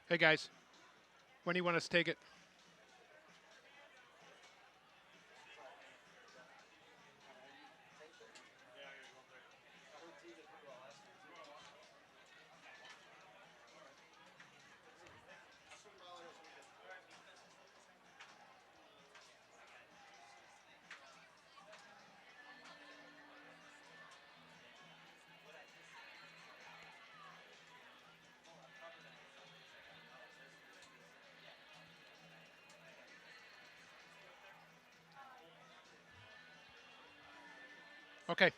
Hey, guys. When do you want us to take it? Okay.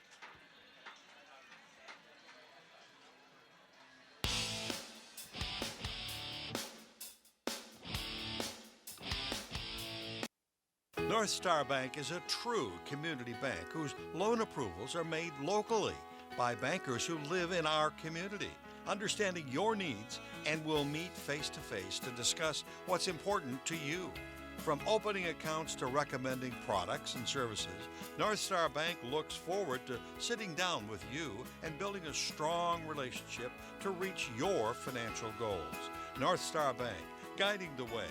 North Star Bank is a true community bank whose loan approvals are made locally by bankers who live in our community, understanding your needs, and will meet face to face to discuss what's important to you. From opening accounts to recommending products and services, North Star Bank looks forward to sitting down with you and building a strong relationship to reach your financial goals. North Star Bank, guiding the way.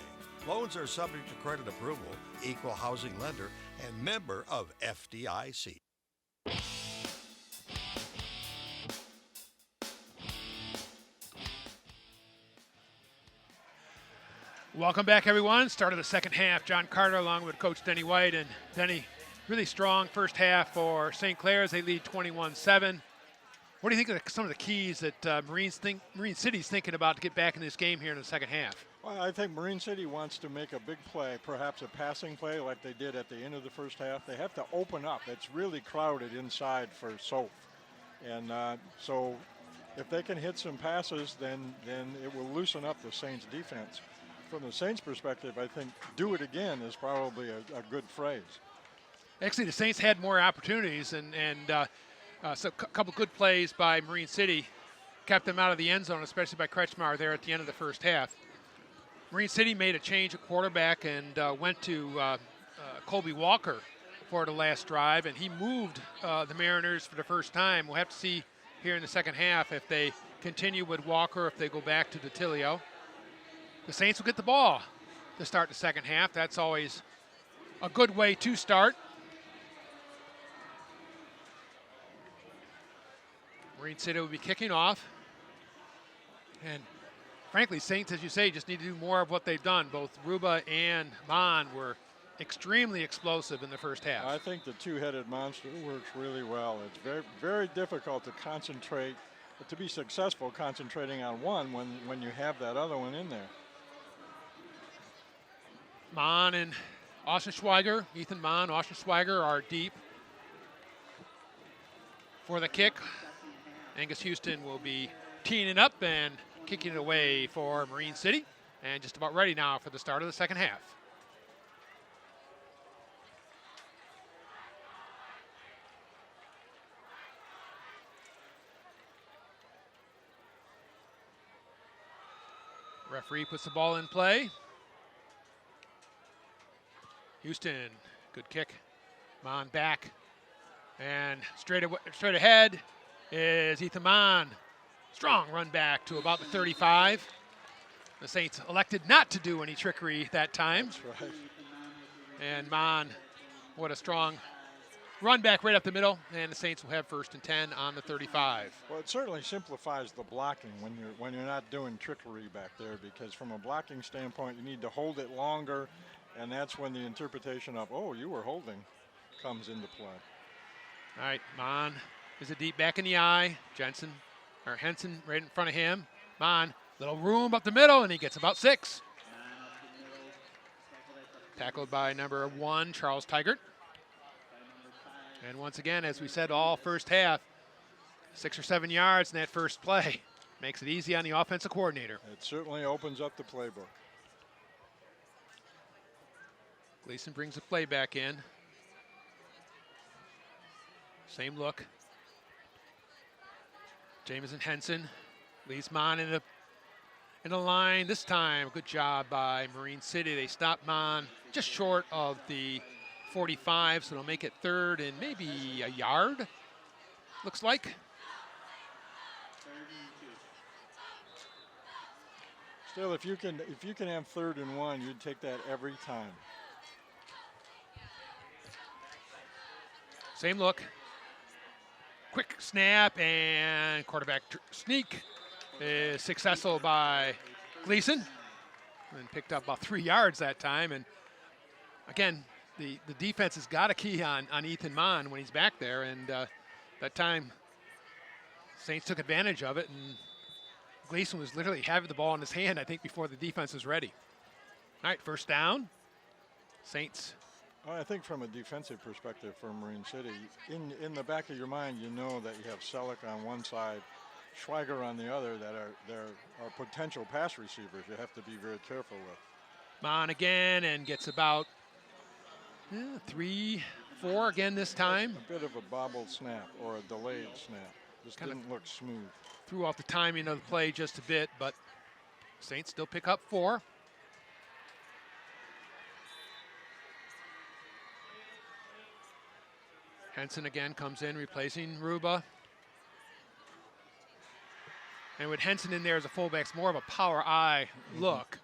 Loans are subject to credit approval, equal housing lender, and member of FDIC. Welcome back, everyone. Start of the second half. John Carter along with Coach Denny White. And Denny, really strong first half for St. Clair as they lead 21-7. What do you think of some of the keys that Marine City's thinking about to get back in this game here in the second half? Well, I think Marine City wants to make a big play, perhaps a passing play like they did at the end of the first half. They have to open up. It's really crowded inside for Soph. And so if they can hit some passes, then it will loosen up the Saints defense. From the Saints perspective, I think do it again is probably a good phrase. Actually, the Saints had more opportunities, and so a couple good plays by Marine City kept them out of the end zone, especially by Kretschmar there at the end of the first half. Marine City made a change at quarterback and went to Colby Walker for the last drive, and he moved the Mariners for the first time. We'll have to see here in the second half if they continue with Walker, if they go back to DeTilio. The Saints will get the ball to start the second half. That's always a good way to start. Marine City will be kicking off. And frankly, Saints, as you say, just need to do more of what they've done. Both Ruba and Mon were extremely explosive in the first half. I think the two-headed monster works really well. It's very, very difficult to concentrate, to be successful concentrating on one when you have that other one in there. Mon and Ostenschweiger, Ethan Mon, Ostenschweiger are deep for the kick. Angus Houston will be teeing it up and kicking it away for Marine City, and just about ready now for the start of the second half. Referee puts the ball in play. Houston, good kick. Mon back. And straight ahead is Ethan Mon. Strong run back to about the 35. The Saints elected not to do any trickery that time. That's right. And Mon, what a strong run back right up the middle, and the Saints will have first and 10 on the 35. Well, it certainly simplifies the blocking when you're not doing trickery back there, because from a blocking standpoint, you need to hold it longer, and that's when the interpretation of, oh, you were holding, comes into play. All right, Mon is a deep back in the eye. Henson right in front of him. Mon, little room up the middle, and he gets about 6. Tackled by number 1, Charles Tigert. And once again, as we said all first half, 6 or 7 yards in that first play. Makes it easy on the offensive coordinator. It certainly opens up the playbook. Gleason brings the play back in. Same look. Jameson Henson leads Mon in the line this time. Good job by Marine City. They stopped Mon just short of the 45, so they'll make it third and maybe a yard, looks like. Still, if you can have 3rd and 1, you'd take that every time. Same look. Quick snap and quarterback sneak is successful by Gleason and picked up about 3 yards that time. And again, the defense has got a key on Ethan Mon when he's back there. And that time, Saints took advantage of it. And Gleason was literally having the ball in his hand, I think, before the defense was ready. All right, first down. Saints. Well, I think from a defensive perspective for Marine City, in the back of your mind, you know that you have Selleck on one side, Schweiger on the other, that are potential pass receivers you have to be very careful with. Mon again and gets about 3, 4 again this time. A bit of a bobbled snap or a delayed snap. Just didn't look smooth. Threw off the timing of the play just a bit, but Saints still pick up 4. Henson again comes in, replacing Ruba. And with Henson in there as a fullback, it's more of a power eye look.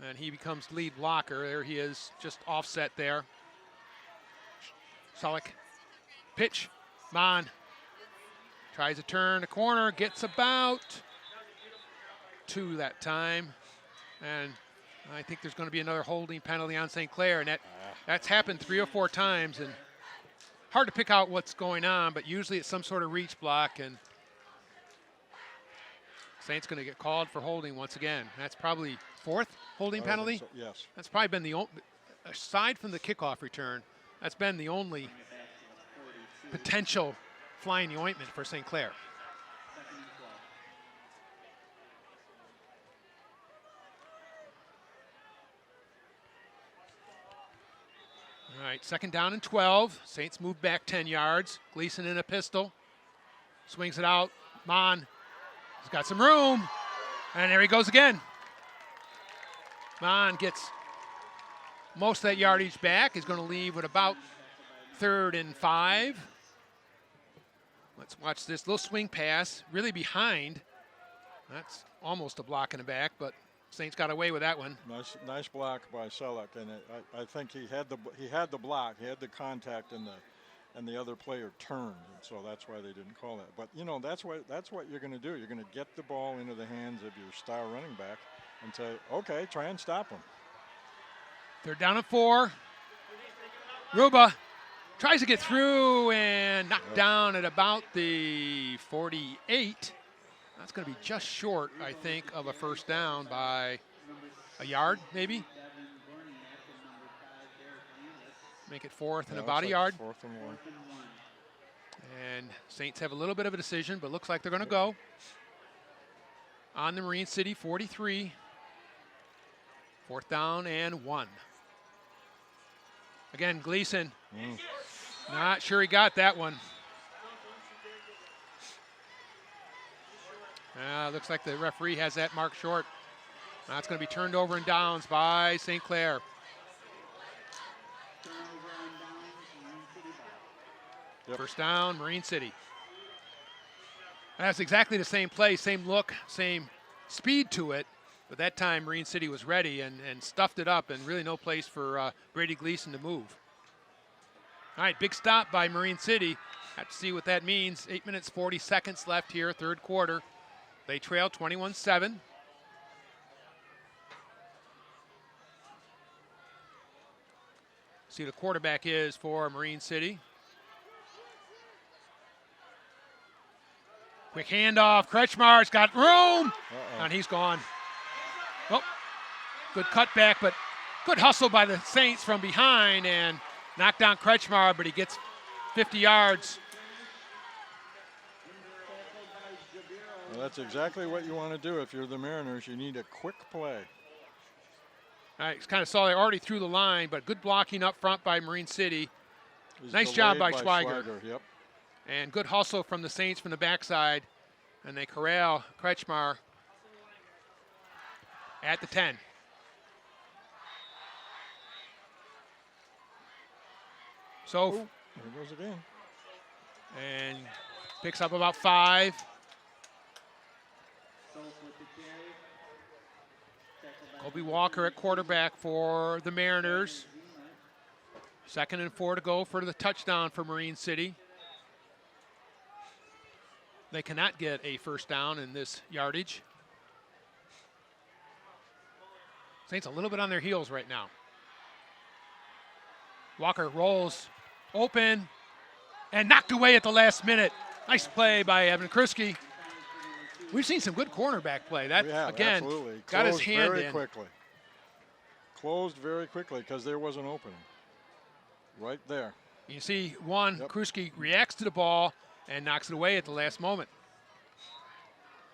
And he becomes lead blocker. There he is, just offset there. Selleck, pitch, Mon. Tries to turn the corner, gets about 2 that time. And I think there's going to be another holding penalty on St. Clair. And that's happened 3 or 4 times. And hard to pick out what's going on, but usually it's some sort of reach block. And Saints going to get called for holding once again. That's probably 4th holding penalty. So, yes. That's probably been the only, aside from the kickoff return, that's been the only potential fly in the ointment for St. Clair. All right, 2nd down and 12. Saints move back 10 yards. Gleason in a pistol. Swings it out. Mon. He's got some room. And there he goes again. Mon gets most of that yardage back. He's going to leave with about 3rd and 5. Let's watch this little swing pass, really behind. That's almost a block in the back, but Saints got away with that one. Nice block by Selleck, and I think he had the block, he had the contact, and the other player turned, and so that's why they didn't call that. But you know, that's what you're going to do. You're going to get the ball into the hands of your star running back and say, okay, try and stop him. 3rd down and 4. Ruba tries to get through and knocked down at about the 48. That's going to be just short, I think, of a first down by a yard, maybe. Make it 4th and about a yard. 4th and 1. And Saints have a little bit of a decision, but looks like they're going to go on the Marine City 43. 4th down and 1. Again, Gleason. Not sure he got that one. Looks like the referee has that marked short. That's going to be turned over in downs by St. Clair. Yep. First down, Marine City. That's exactly the same play, same look, same speed to it. But that time, Marine City was ready and stuffed it up, and really no place for Brady Gleason to move. All right, big stop by Marine City. Have to see what that means. 8 minutes, 40 seconds left here, 3rd quarter. They trail 21-7. See who the quarterback is for Marine City. Quick handoff. Kretschmar's got room, and he's gone. Oh, good cutback, but good hustle by the Saints from behind and knocked down Kretschmar, but he gets 50 yards. Well, that's exactly what you want to do if you're the Mariners. You need a quick play. All right, kind of saw they already threw the line, but good blocking up front by Marine City. Nice job by Schweiger. Yep. And good hustle from the Saints from the backside. And they corral Kretschmar at the 10. So, there goes again. And picks up about 5. Colby Walker at quarterback for the Mariners. 2nd and 4 to go for the touchdown for Marine City. They cannot get a first down in this yardage. Saints a little bit on their heels right now. Walker rolls open and knocked away at the last minute. Nice play by Evan Kriske. We've seen some good cornerback play. That, again, absolutely. got his hand very in. Quickly. Closed very quickly because there was an opening. Right there. You see Kriske reacts to the ball and knocks it away at the last moment.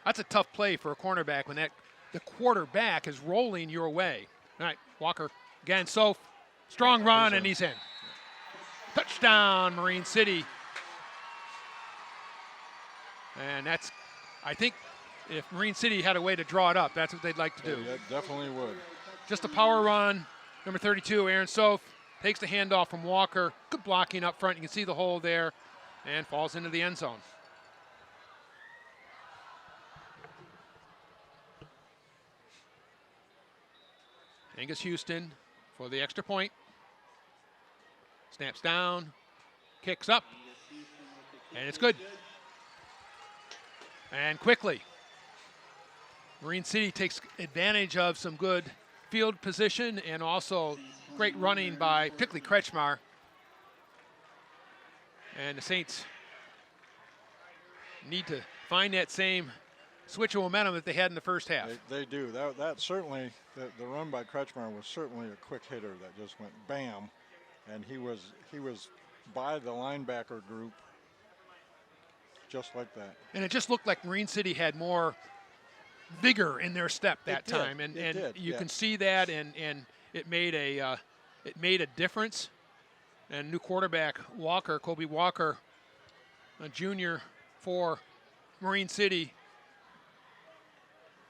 That's a tough play for a cornerback when the quarterback is rolling your way. All right, Walker again. So strong run, and he's in. Touchdown, Marine City. And that's, I think, if Marine City had a way to draw it up, that's what they'd like to do. Yeah, definitely would. Just a power run. Number 32, Aaron Soph, takes the handoff from Walker. Good blocking up front. You can see the hole there, and falls into the end zone. Angus Houston for the extra point. Snaps down, kicks up, and it's good. And quickly, Marine City takes advantage of some good field position and also great running by particularly Kretschmar. And the Saints need to find that same switch of momentum that they had in the first half. They do. That certainly, the run by Kretschmar was certainly a quick hitter that just went bam, and he was by the linebacker group just like that. And it just looked like Marine City had more vigor in their step that time, and you can see that, and it made a difference. And new quarterback Walker, Colby Walker, a junior for Marine City,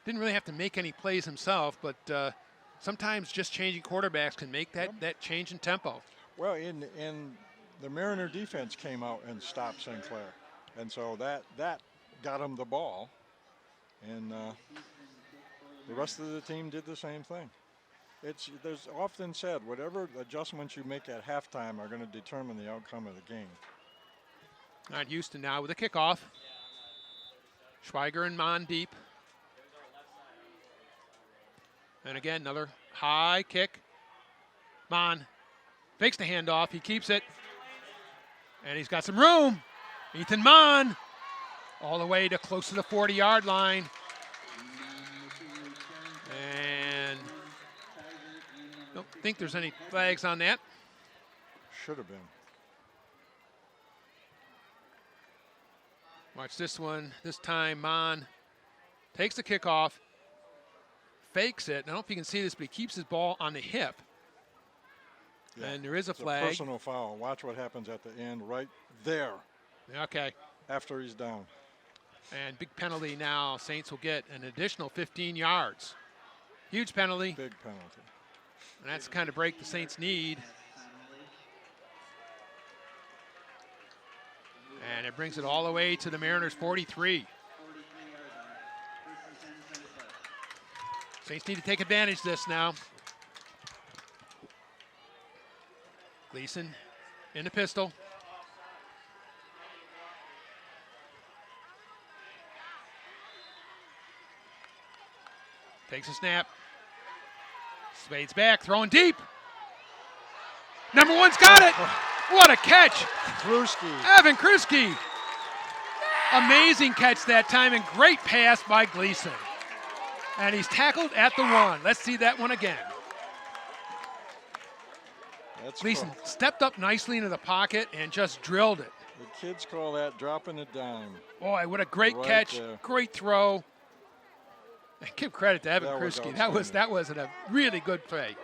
didn't really have to make any plays himself, but sometimes just changing quarterbacks can make that change in tempo. Well, in the Mariner defense came out and stopped St. Clair, and so that got him the ball, and the rest of the team did the same thing. There's often said whatever adjustments you make at halftime are going to determine the outcome of the game. All right, Houston now with a kickoff. Schweiger and Mon deep. And again, another high kick. Mon fakes the handoff. He keeps it. And he's got some room. Ethan Mon all the way to close to the 40-yard line. And don't think there's any flags on that. Should have been. Watch this one. This time, Mon takes the kickoff, fakes it. I don't know if you can see this, but he keeps his ball on the hip. Yeah. And there is a flag. It's a personal foul. Watch what happens at the end right there. Okay. After he's down. And big penalty now. Saints will get an additional 15 yards. Huge penalty. Big penalty. And that's the kind of break the Saints need. And it brings it all the way to the Mariners' 43. Saints need to take advantage of this now. Gleason in the pistol. Takes a snap. Spade's back, throwing deep. Number one's got it. What a catch. Evan Kriske. Amazing catch that time, and great pass by Gleason. And he's tackled at the 1. Let's see that one again. Gleason stepped up nicely into the pocket and just drilled it. The kids call that dropping a dime. Boy, what a great catch. There. Great throw. Give credit to Evan Kriske. That was a really good play.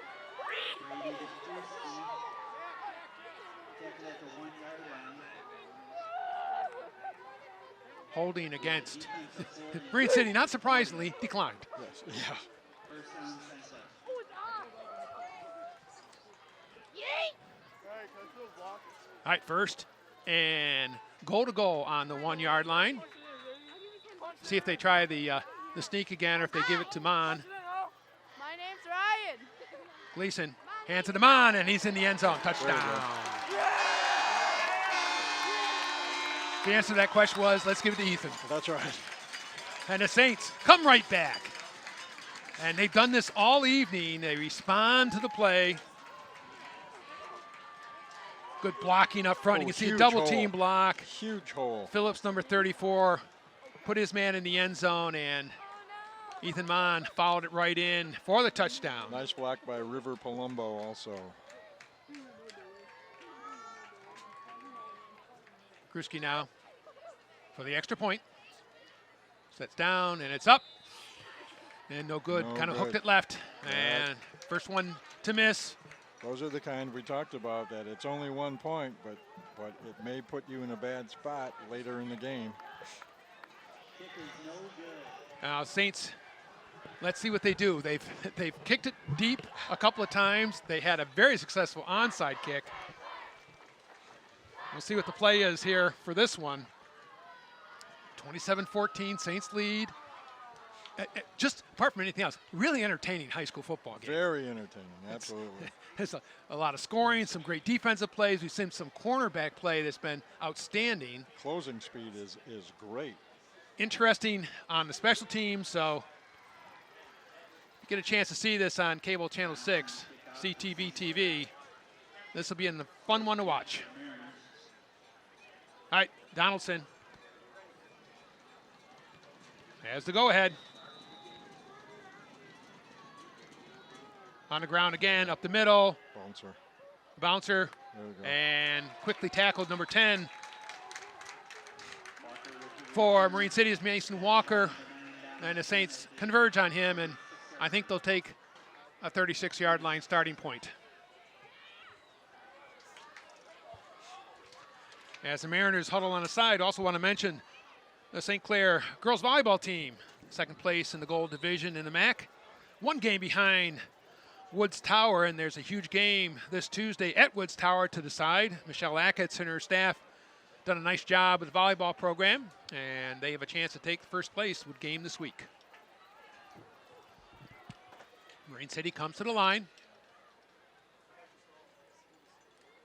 Holding against Marine City, not surprisingly, declined. Yes. Yeah. All right, first and goal to go on the 1-yard line. See if they try the sneak again, or if they give it to Mon. Gleason hands it to Mon, and he's in the end zone. Touchdown. The answer to that question was, let's give it to Ethan. That's right. And the Saints come right back. And they've done this all evening. They respond to the play. Good blocking up front. You can see a double team block. Huge hole. Phillips, number 34, put his man in the end zone, and Ethan Mon followed it right in for the touchdown. Nice block by River Palumbo also. Kruski now for the extra point. Sets down, and it's up. And no good. Kind of hooked it left. And first one to miss. Those are the kind we talked about, that it's only 1 point, but it may put you in a bad spot later in the game. Now Saints, let's see what they do. They've kicked it deep a couple of times. They had a very successful onside kick. We'll see what the play is here for this one. 27-14, Saints lead. Just apart from anything else, really entertaining high school football game. Very entertaining, absolutely. There's a lot of scoring, some great defensive plays. We've seen some cornerback play that's been outstanding. Closing speed is great. Interesting on the special teams, so if you get a chance to see this on cable channel 6, CTV TV, this will be a fun one to watch. All right, Donaldson has the go-ahead. On the ground again, up the middle. Bouncer. There we go. And quickly tackled, number 10. For Marine City is Mason Walker. And the Saints converge on him, and I think they'll take a 36-yard line starting point. As the Mariners huddle on the side, also want to mention the St. Clair girls volleyball team, second place in the gold division in the MAC. One game behind Woods Tower, and there's a huge game this Tuesday at Woods Tower to decide. Michelle Acketts and her staff done a nice job with the volleyball program, and they have a chance to take first place with game this week. Marine City comes to the line.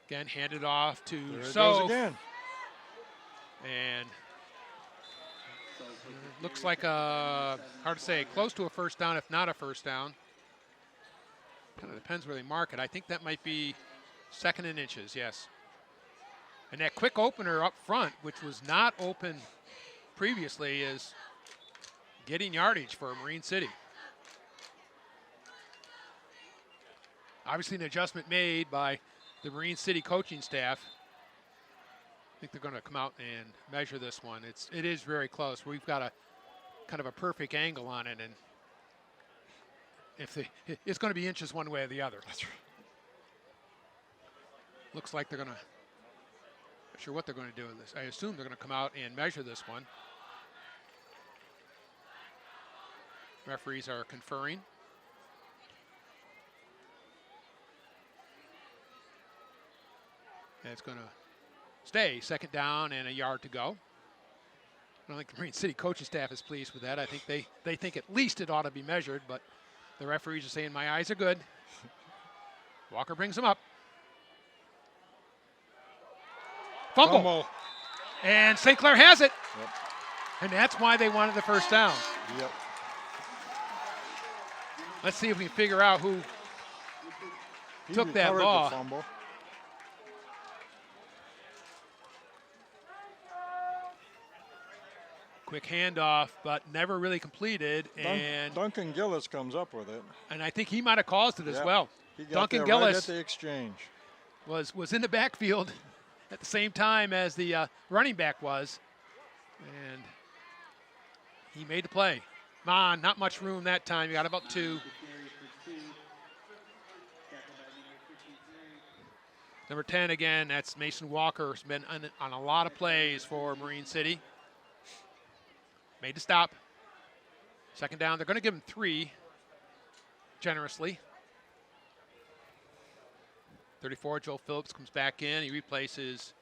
Again, handed off to Soph. Again. And looks like hard to say, close to a first down, if not a first down. Kind of depends where they mark it. I think that might be second and inches, yes. And that quick opener up front, which was not open previously, is getting yardage for Marine City. Obviously an adjustment made by the Marine City coaching staff. I think they're going to come out and measure this one. It is very close. We've got a kind of a perfect angle on it, and it's going to be inches one way or the other. That's right. Looks like they're going to, not sure what they're going to do with this. I assume they're going to come out and measure this one. Referees are conferring. And it's going to stay second down and a yard to go. I don't think the Marine City coaching staff is pleased with that. I think they think at least it ought to be measured, but the referees are saying my eyes are good. Walker brings him up. Fumble. And St. Clair has it. Yep. And that's why they wanted the first down. Yep. Let's see if we can figure out who took that ball. The fumble. Quick handoff, but never really completed. And Duncan Gillis comes up with it. And I think he might have caused it as well. He got Duncan there Gillis right at the exchange. was in the backfield at the same time as the running back was. And he made the play. Mon, not much room that time. You got about 2. Number 10 again, that's Mason Walker. Has been on a lot of plays for Marine City. Made the stop. Second down. They're going to give him 3 generously. 34, Joe Phillips comes back in. He replaces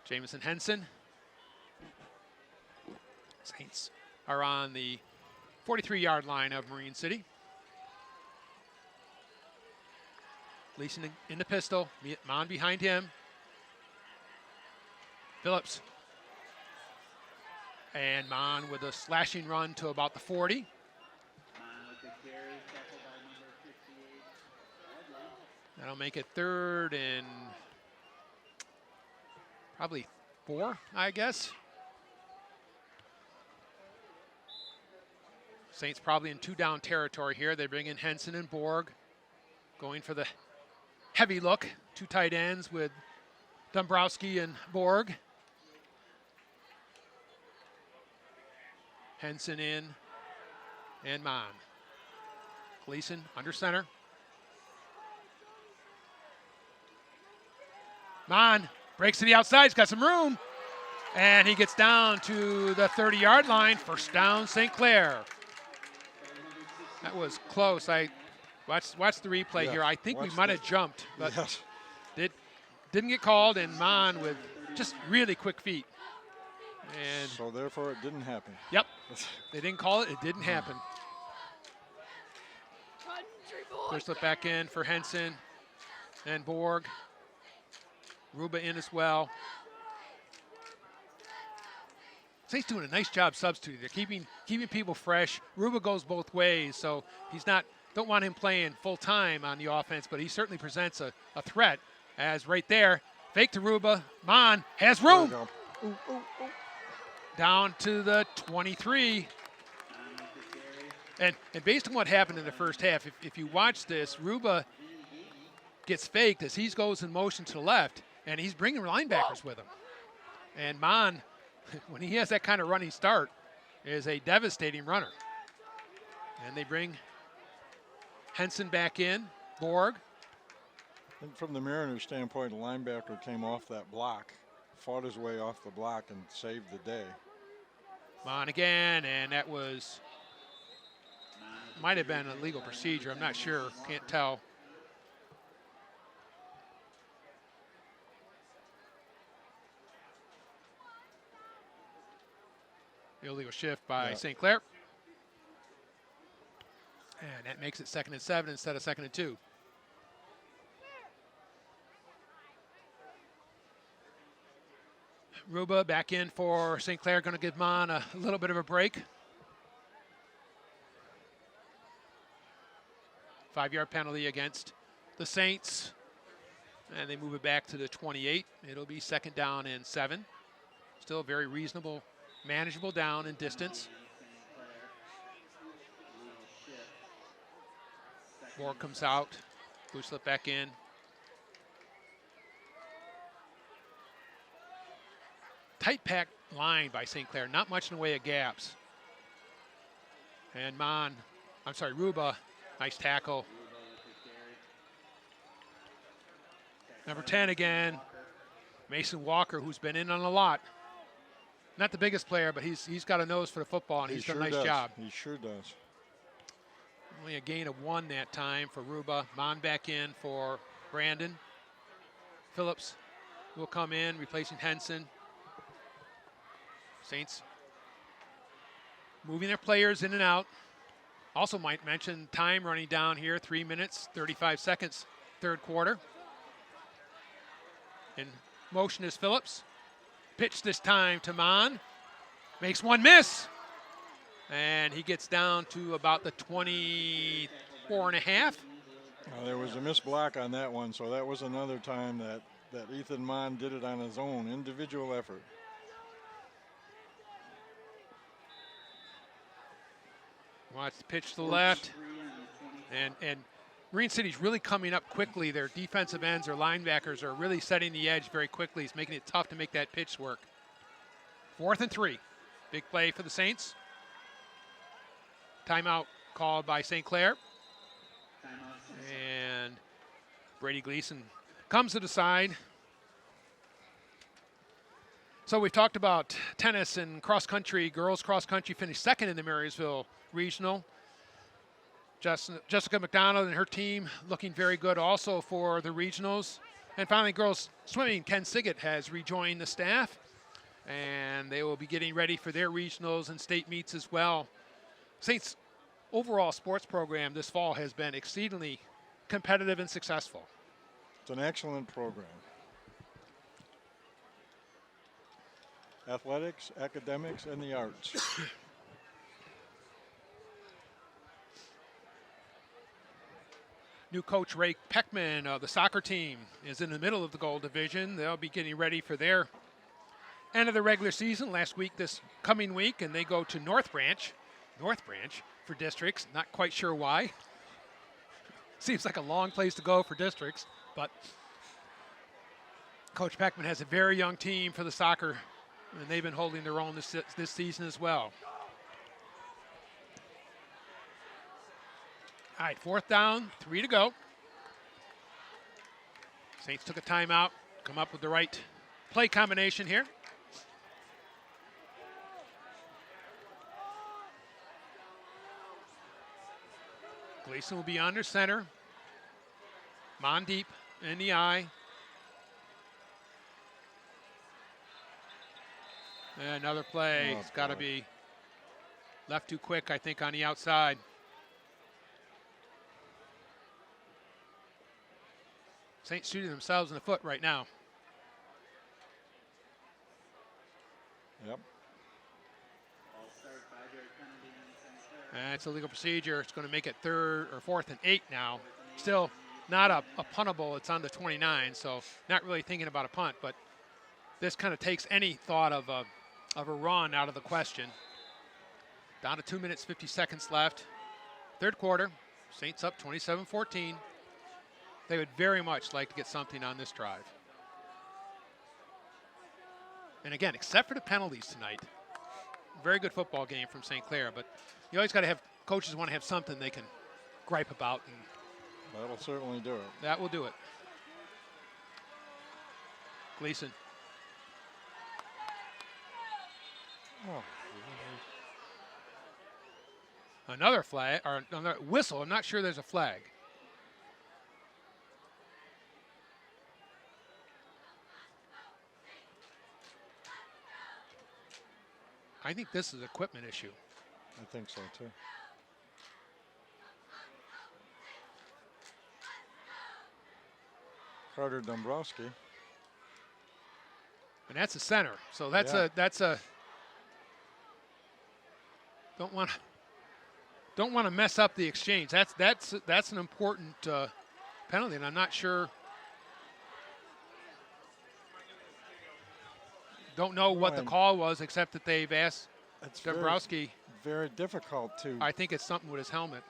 Jamison Henson. Saints are on the 43-yard line of Marine City. Gleason in the pistol. Mon behind him. Phillips. And Mon with a slashing run to about the 40. That'll make it 3rd and probably 4, I guess. Saints probably in 2-down territory here. They bring in Henson and Borg, going for the heavy look. 2 tight ends with Dombrowski and Borg. Henson in, and Mon. Gleason under center. Mon breaks to the outside, he's got some room, and he gets down to the 30-yard line. First down, St. Clair. That was close. I watched the replay here. I think we might have jumped, but didn't get called, and Mon with just really quick feet. And so therefore it didn't happen. Yep. They didn't call it. It didn't happen. First slip back in for Henson and Borg. Ruba in as well. Saints doing a nice job substituting. They're keeping people fresh. Ruba goes both ways, so he's not. Don't want him playing full time on the offense, but he certainly presents a threat. As right there, fake to Ruba. Mon has room. Down to the 23. And based on what happened in the first half, if you watch this, Ruba gets faked as he goes in motion to the left, and he's bringing linebackers with him. And Mon, when he has that kind of running start, is a devastating runner. And they bring Henson back in, Borg. I think from the Mariners' standpoint, the linebacker came off that block, fought his way off the block, and saved the day. Mon again, and that might have been a legal procedure. I'm not sure, can't tell. Illegal shift by St. Clair. And that makes it 2nd and 7 instead of 2nd and 2. Ruba back in for St. Clair, going to give Mon a little bit of a break. 5-yard penalty against the Saints. And they move it back to the 28. It'll be 2nd down and 7. Still a very reasonable, manageable down in distance. Borg comes out. Blue slip back in. Tight packed line by St. Clair. Not much in the way of gaps. And Ruba, nice tackle. Number 10 again, Mason Walker, who's been in on a lot. Not the biggest player, but he's got a nose for the football, and he's done a nice job. He sure does. Only a gain of 1 that time for Ruba. Mon back in for Brandon. Phillips will come in, replacing Henson. Saints moving their players in and out. Also might mention time running down here, 3 minutes, 35 seconds, 3rd quarter. In motion is Phillips. Pitch this time to Mon. Makes 1 miss. And he gets down to about the 24 and a half. There was a missed block on that one, so that was another time that Ethan Mon did it on his own, individual effort. Watch the pitch to the left. And Marine City's really coming up quickly. Their defensive ends or linebackers are really setting the edge very quickly. It's making it tough to make that pitch work. 4th and 3. Big play for the Saints. Timeout called by St. Clair. And Brady Gleason comes to the side. So we've talked about tennis and cross country. Girls cross country finished 2nd in the Marysville Regional. Jessica McDonald and her team looking very good also for the regionals. And finally, girls swimming, Ken Siggett has rejoined the staff, and they will be getting ready for their regionals and state meets as well. Saints' overall sports program this fall has been exceedingly competitive and successful. It's an excellent program. Athletics, academics, and the arts. New coach Ray Peckman of the soccer team is in the middle of the Gold Division. They'll be getting ready for their end of the regular season last week, this coming week, and they go to North Branch for districts. Not quite sure why. Seems like a long place to go for districts, but Coach Peckman has a very young team for the soccer, and they've been holding their own this season as well. All right, 4th down, 3 to go. Saints took a timeout, come up with the right play combination here. Gleason will be under center. Mondeep in the eye. And another play. It's got to be left too quick, I think, on the outside. Saints shooting themselves in the foot right now. Yep. And it's a legal procedure. It's going to make it 3rd or 4th and 8 now. Still not a puntable. It's on the 29, so not really thinking about a punt, but this kind of takes any thought of a run out of the question. Down to 2 minutes, 50 seconds left. 3rd quarter, Saints up 27-14. They would very much like to get something on this drive. And again, except for the penalties tonight, very good football game from St. Clair, but you always got to have, coaches want to have something they can gripe about, and that'll certainly do it. that will do it. Gleason. Oh. Another flag, or another whistle. I'm not sure there's a flag. I think this is an equipment issue. I think so, too. Carter Dombrowski. And that's a center. So that's a don't want to mess up the exchange. That's an important penalty, and I'm not sure. Don't know what the call was, except that they've asked Dombrowski. Very difficult to. I think it's something with his helmet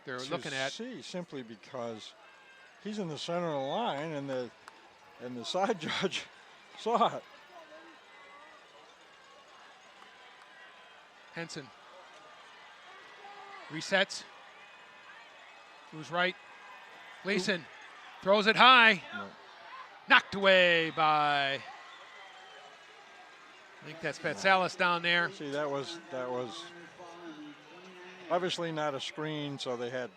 they're looking at. See, simply because he's in the center of the line, and the side judge saw it. Henson resets. Who's right? Gleason throws it high. No. Knocked away by, I think that's Patsalis down there. See, that was obviously not a screen, so they had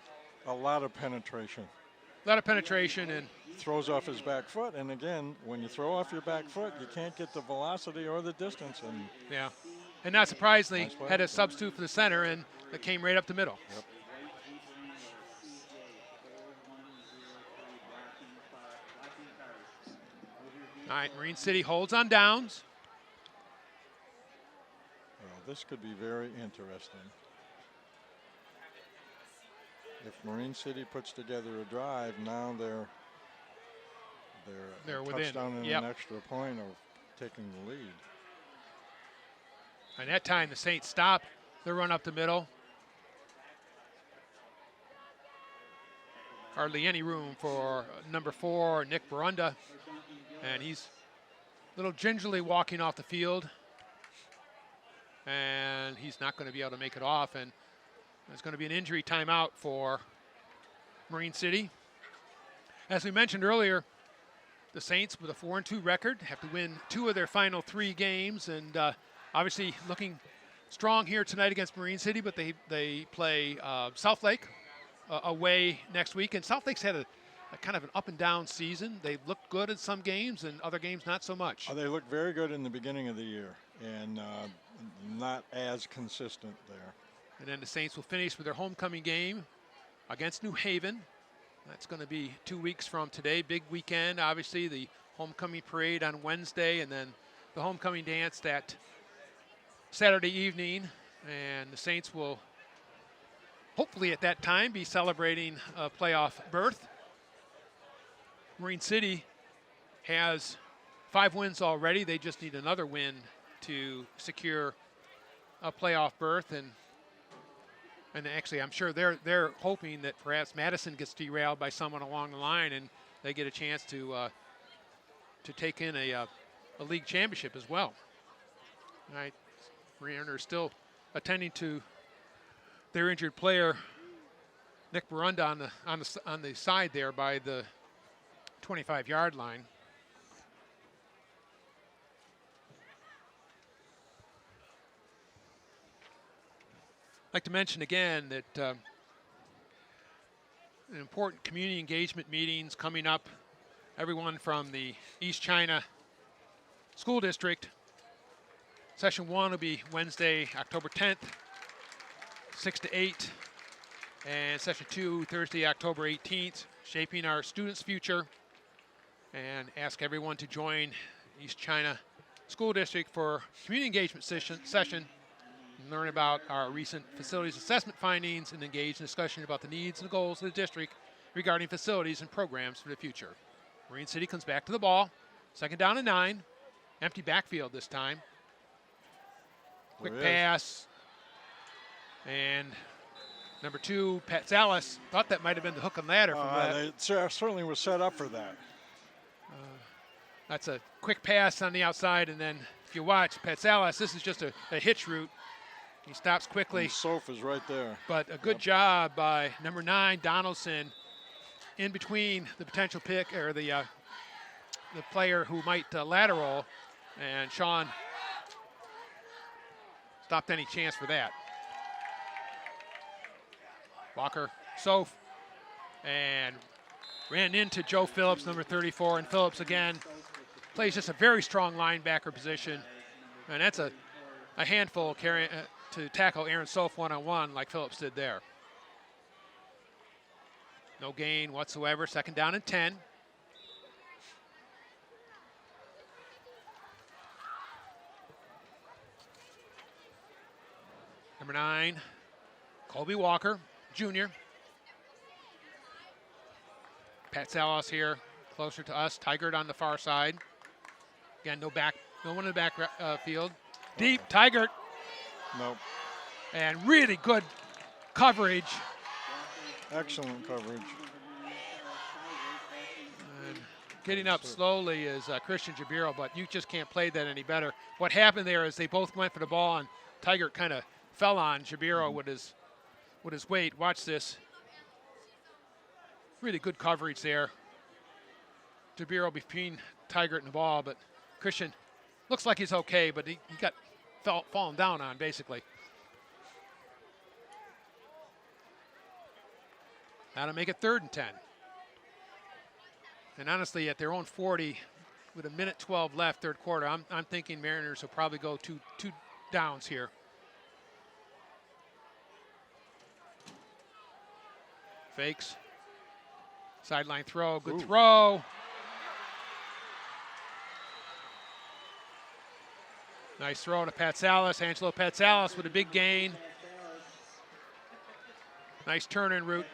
a lot of penetration. A lot of penetration, and Throws off his back foot, and again, when you throw off your back foot, you can't get the velocity or the distance. And yeah, and not surprisingly, Nice play. had a substitute for the center, and it came right up the middle. Yep. All right, Marine City holds on downs. Well, this could be very interesting. If Marine City puts together a drive, now they're a within. touchdown and Yep. an extra point of taking the lead. And that time, the Saints stop the run up the middle. Hardly any room for number 4, Nick Barunda. And he's a little gingerly walking off the field. And he's not going to be able to make it off. And there's going to be an injury timeout for Marine City. As we mentioned earlier, the Saints, with a 4-2 record, have to win 2 of their final 3 games. And obviously looking strong here tonight against Marine City, but they play South Lake away next week. And South Lake's had a kind of an up and down season. They've looked good in some games and other games not so much. They looked very good in the beginning of the year, and not as consistent there. And then the Saints will finish with their homecoming game against New Haven. That's going to be 2 weeks from today. Big weekend, obviously, the homecoming parade on Wednesday, and then the homecoming dance that Saturday evening. And the Saints will hopefully at that time be celebrating a playoff berth. Marine City has 5 wins already. They just need another win to secure a playoff berth, and actually I'm sure they're hoping that perhaps Madison gets derailed by someone along the line and they get a chance to take in a league championship as well. All right, Mariners still attending to their injured player Nick Barunda on the side there by the 25-yard line. I'd like to mention again that an important community engagement meetings coming up. Everyone from the East China School District. Session 1 will be Wednesday, October 10th, 6 to 8. And session 2, Thursday, October 18th, shaping our students' future. And ask everyone to join East China School District for community engagement session and learn about our recent facilities assessment findings and engage in discussion about the needs and goals of the district regarding facilities and programs for the future. Marine City comes back to the ball. 2nd down and 9. Empty backfield this time. Quick pass. And number 2, Pat Salas, thought that might have been the hook and ladder from that. It certainly was set up for that. That's a quick pass on the outside, and then if you watch Pat Salas, this is just a hitch route. He stops quickly. And Soph is right there. But a good job by number 9, Donaldson, in between the potential pick or the player who might lateral, and Sean stopped any chance for that. Walker, Soph, and ran into Joe Phillips, number 34, and Phillips again plays just a very strong linebacker position, and that's a handful carrying to tackle Aaron Soph one-on-one like Phillips did there. No gain whatsoever. 2nd down and 10. Number 9, Colby Walker, Jr. Pat Salas here, closer to us. Tigert on the far side. Again, no one in the back field. Deep, Tigert. Nope. And really good coverage. Excellent coverage. And getting up slowly is Christian Jabiro, but you just can't play that any better. What happened there is they both went for the ball, and Tigert kind of fell on Jabiro with his weight. Watch this. Really good coverage there. Jabiro between Tigert and the ball, but Christian looks like he's okay, but he got fallen down on, basically. Now to make it 3rd and 10. And honestly, at their own 40, with 1:12 left, 3rd quarter, I'm thinking Mariners will probably go two downs here. Fakes. Sideline throw, good throw. Nice throw to Pat Salas, Angelo Pat Salas with a big gain. Nice turn-in route.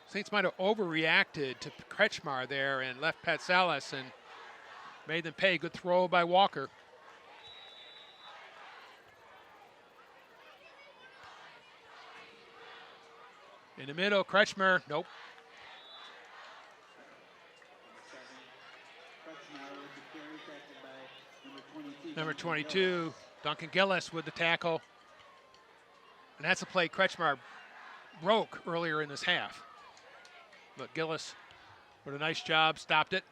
Saints might have overreacted to Kretschmar there and left Pat Salas and made them pay. Good throw by Walker. In the middle, Kretschmar, nope. Number 22, Duncan Gillis with the tackle. And that's a play Kretschmar broke earlier in this half. But Gillis with a nice job, stopped it.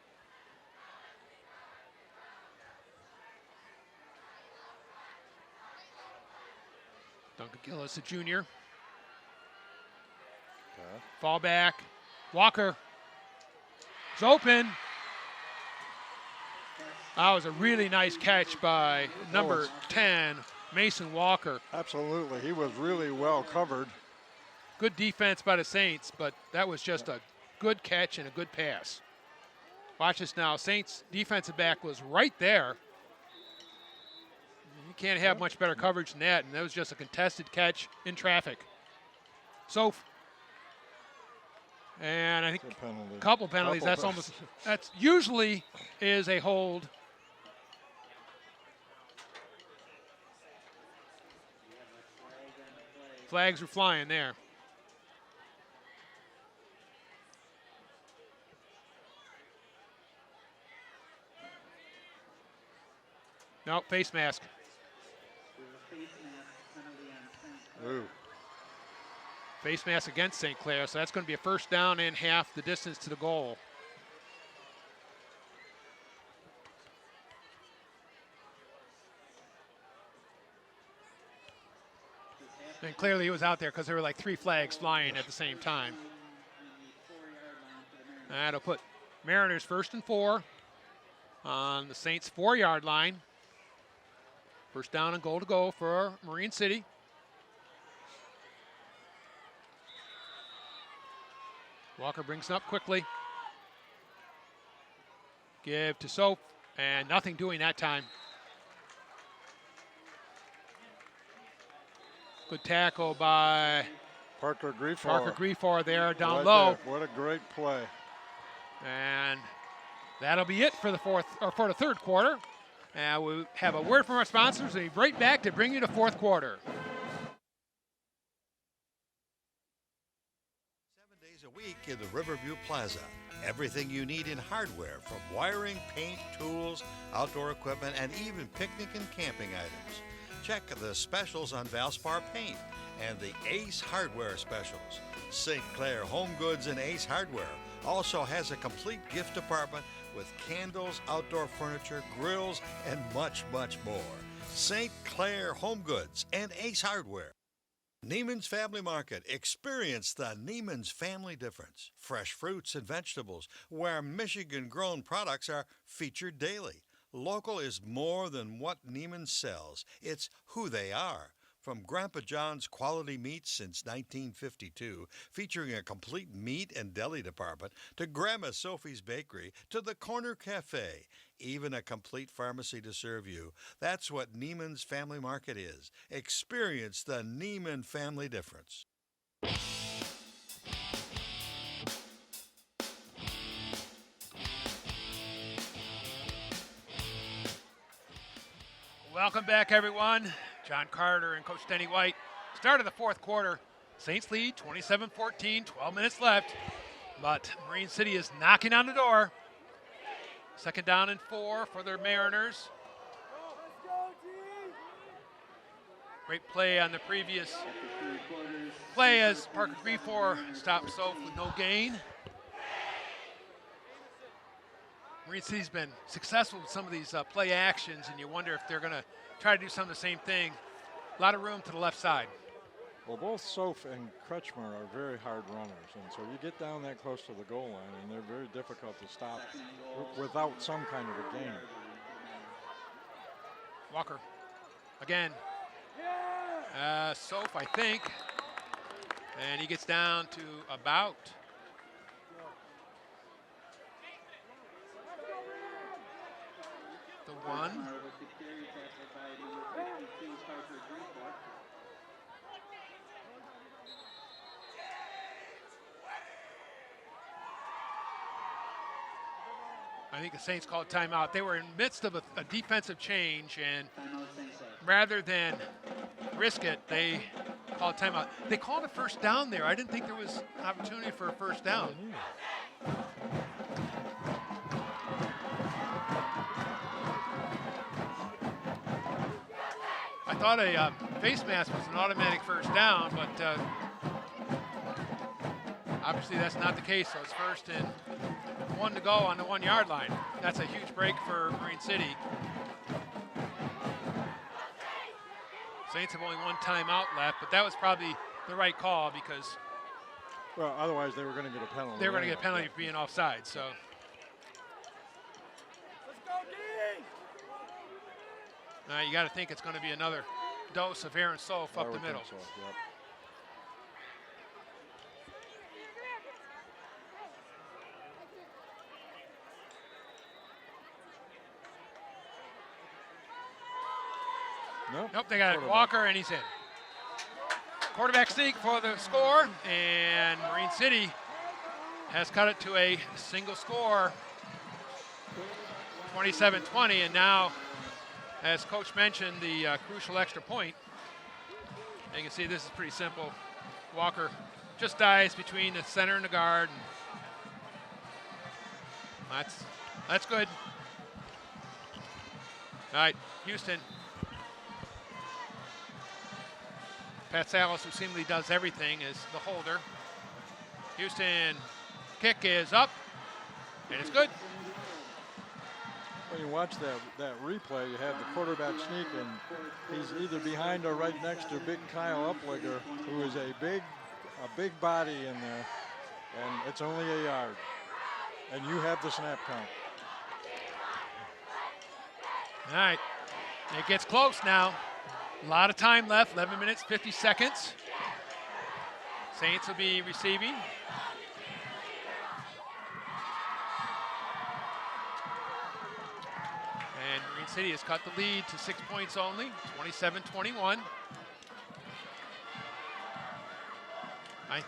Duncan Gillis, a junior. Fall back. Walker is open. That was a really nice catch by number 10, Mason Walker. Absolutely. He was really well covered. Good defense by the Saints, but that was just a good catch and a good pass. Watch this now. Saints defensive back was right there. You can't have much better coverage than that, and that was just a contested catch in traffic. So, and I think a couple penalties. That's usually is a hold. Flags are flying there. No, face mask. Ooh. Face mask against St. Clair, so that's going to be a first down and half the distance to the goal. And clearly he was out there because there were like 3 flags flying at the same time. That'll put Mariners 1st and 4 on the Saints 4-yard line. First down and goal to go for Marine City. Walker brings it up quickly. Give to Soap, and nothing doing that time. Good tackle by Parker Griefor. Parker Griefor there down low. What a great play. And that'll be it for the third quarter. And we'll have a word from our sponsors and be right back to bring you the fourth quarter. 7 days a week in the Riverview Plaza. Everything you need in hardware, from wiring, paint, tools, outdoor equipment, and even picnic and camping items. Check the specials on Valspar Paint and the Ace Hardware specials. St. Clair Home Goods and Ace Hardware also has a complete gift department with candles, outdoor furniture, grills, and much, much more. St. Clair Home Goods and Ace Hardware. Neiman's Family Market. Experience the Neiman's family difference. Fresh fruits and vegetables, where Michigan-grown products are featured daily. Local is more than what Neiman's sells. It's who they are. From Grandpa John's quality meats since 1952, featuring a complete meat and deli department, to Grandma Sophie's Bakery, to the Corner Cafe, even a complete pharmacy to serve you. That's what Neiman's Family Market is. Experience the Neiman family difference. Welcome back, everyone. John Carter and Coach Denny White. Start of the fourth quarter. Saints lead 27-14, 12 minutes left. But Marine City is knocking on the door. Second down and 4 for their Mariners. Great play on the previous play as Parker Griefor stopped Soph with no gain. Marine City's been successful with some of these play actions, and you wonder if they're going to try to do some of the same thing. A lot of room to the left side. Well, both Soph and Kretschmer are very hard runners, and so you get down that close to the goal line, and they're very difficult to stop without some kind of a gain. Walker, again. Soph, I think. And he gets down to about the 1. I think the Saints called timeout. They were in the midst of a defensive change, and rather than risk it, they called timeout. They called a first down there. I didn't think there was an opportunity for a first down. I thought a face mask was an automatic first down, but obviously that's not the case. So it's first and 1 to go on the 1-yard line. That's a huge break for Marine City. Saints have only 1 timeout left, but that was probably the right call because, well, otherwise they were going to get a penalty. They were going to get a penalty for being offside. So. Now you got to think it's going to be another dose of Aaron Sof I up the would middle. think so, yep. Nope, they got it. Quarterback. Walker, and he's in. Quarterback sneak for the score, and Marine City has cut it to a single score, 27-20, and now, as Coach mentioned, the crucial extra point. And you can see this is pretty simple. Walker just dies between the center and the guard. And that's good. All right, Houston. Pat Salas, who seemingly does everything, is the holder. Houston kick is up, and it's good. When you watch that replay, you have the quarterback sneak, and he's either behind or right next to big Kyle Upliger, who is a big body in there, and it's only a yard. And you have the snap count. All right, it gets close now. A lot of time left, 11 minutes, 50 seconds. Saints will be receiving. And Marine City has cut the lead to 6 points only, 27-21. I think